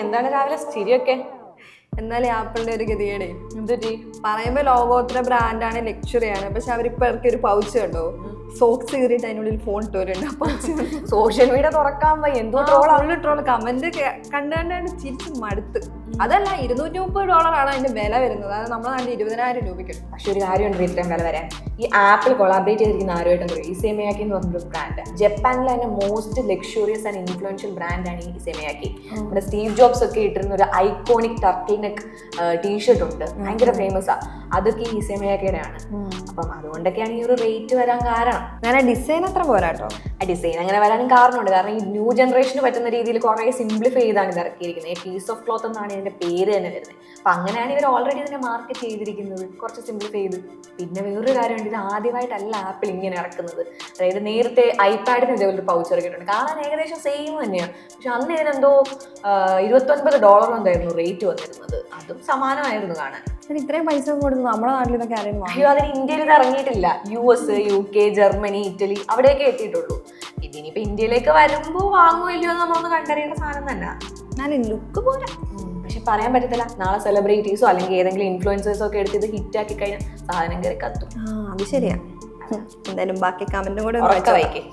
എന്താണ് രാവിലെ ചിരിയൊക്കെ? എന്നാലും ആപ്പിളിന്റെ ഒരു ഗതികേടേ. എന്തുപറ്റി? പറയുമ്പോ ലോകോത്തര ബ്രാൻഡാണ്, ലക്ഷറിയാണ്, പക്ഷെ അവരിപ്പോ ഇറക്കി ഒരു പൗച്ച് കണ്ടോ, സോക്സ് കീറിയിട്ട് അതിനുള്ളിൽ ഫോൺ ഇട്ടുവരുന്നുണ്ട്. സോഷ്യൽ മീഡിയ തുറക്കാൻ പോയി എന്തോ ട്രോള് കമന്റ് കണ്ട് ചിരിച്ച് മടുത്ത്. അതല്ല, $230 അതിന്റെ വില വരുന്നത്. അത് നമ്മളെ നാട്ടിൽ 20,000 രൂപയ്ക്ക്. പക്ഷെ ഒരു കാര്യമുണ്ട് ഇത്രയും വില വരാൻ. ഈ ആപ്പിൾ കൊളാബറേറ്റ് ചെയ്തിരിക്കുന്ന ആരുമായിട്ടും ഇസേമിയാക്കി എന്ന് പറഞ്ഞൊരു ബ്രാൻഡ്. ജപ്പാനിലെ തന്നെ മോസ്റ്റ് ലക്ഷറിയസ് ആൻഡ് ഇൻഫ്ലുവൻഷ്യൽ ബ്രാൻഡാണ് ഈ ഇസേമിയാക്കി. നമ്മുടെ സ്റ്റീവ് ജോബ്സ് ഒക്കെ ഇട്ടിരുന്ന ഒരു ഐക്കോണിക് ടർക്കിൾ നെക്ക് ടീഷർട്ട് ഉണ്ട്, ഭയങ്കര ഫേമസ് ആ. അതൊക്കെ ഈ ഇസേമിയാക്കിയുടെയാണ്. അപ്പം അതുകൊണ്ടൊക്കെയാണ് ഈ ഒരു റേറ്റ് വരാൻ കാരണം. ഞാൻ ഡിസൈൻ അത്ര പോരാട്ടോ. ആ ഡിസൈൻ അങ്ങനെ വരാനും കാരണമുണ്ട്. കാരണം ഈ ന്യൂ ജനറേഷന് പറ്റുന്ന രീതിയിൽ കുറേ സിംപ്ലിഫൈ ചെയ്താണ് ഇത് ഇറക്കിയിരിക്കുന്നത്. പീസ് ഓഫ് ക്ലോത്ത് എന്നാണ് ഇതിന്റെ പേര് തന്നെ വരുന്നത്. അപ്പൊ അങ്ങനെയാണ് ഇവർ ഓൾറെഡി ഇതിനെ മാർക്കറ്റ് ചെയ്തിരിക്കുന്നത്, കുറച്ച് സിംപ്ലിഫൈ ചെയ്ത്. പിന്നെ വേറൊരു കാര്യമുണ്ട്, ഇത് ആദ്യമായിട്ടല്ല ആപ്പിൾ ഇങ്ങനെ ഇറക്കുന്നത്. അതായത് നേരത്തെ ഐപാഡിന് ഇതേപോലെ പൗച്ച് ഇറക്കിയിട്ടുണ്ട്, കാണാൻ ഏകദേശം സെയിം തന്നെയാണ്. പക്ഷെ അന്ന് ഇതിനെന്തോ $29 എന്തായിരുന്നു റേറ്റ് വന്നിരുന്നത്. അതും സമാനമായിരുന്നു കാണാൻ. ഇത്രയും പൈസ കൊടുത്ത് നമ്മുടെ നാട്ടിൽ നിന്നൊക്കെ ആരെങ്കിലും അയ്യോ, അതിന് ഇന്ത്യയിൽ ഇത് ഇറങ്ങിയിട്ടില്ല. US, UK, ജർമ്മനി, ഇറ്റലി അവിടെയൊക്കെ എത്തിയിട്ടുള്ളൂ. ഇതിനിപ്പോ ഇന്ത്യയിലേക്ക് വരുമ്പോ വാങ്ങുമോ ഇല്ലയോ എന്ന് നമ്മളൊന്ന് കണ്ടറിയേണ്ട സാധനം തന്നെ. ഞാൻ ലുക്ക് പോരാ, പക്ഷെ പറയാൻ പറ്റത്തില്ല. നാളെ സെലിബ്രിറ്റീസോ അല്ലെങ്കിൽ ഏതെങ്കിലും ഇൻഫ്ലുവൻസേഴ്സോ ഒക്കെ എടുത്ത് ഇത് ഹിറ്റാക്കി കഴിഞ്ഞാൽ സാധനം കയറി കത്തും. അത് ശരിയാ. എന്തായാലും ബാക്കി കമന്റും കൂടെ വായിക്കേ.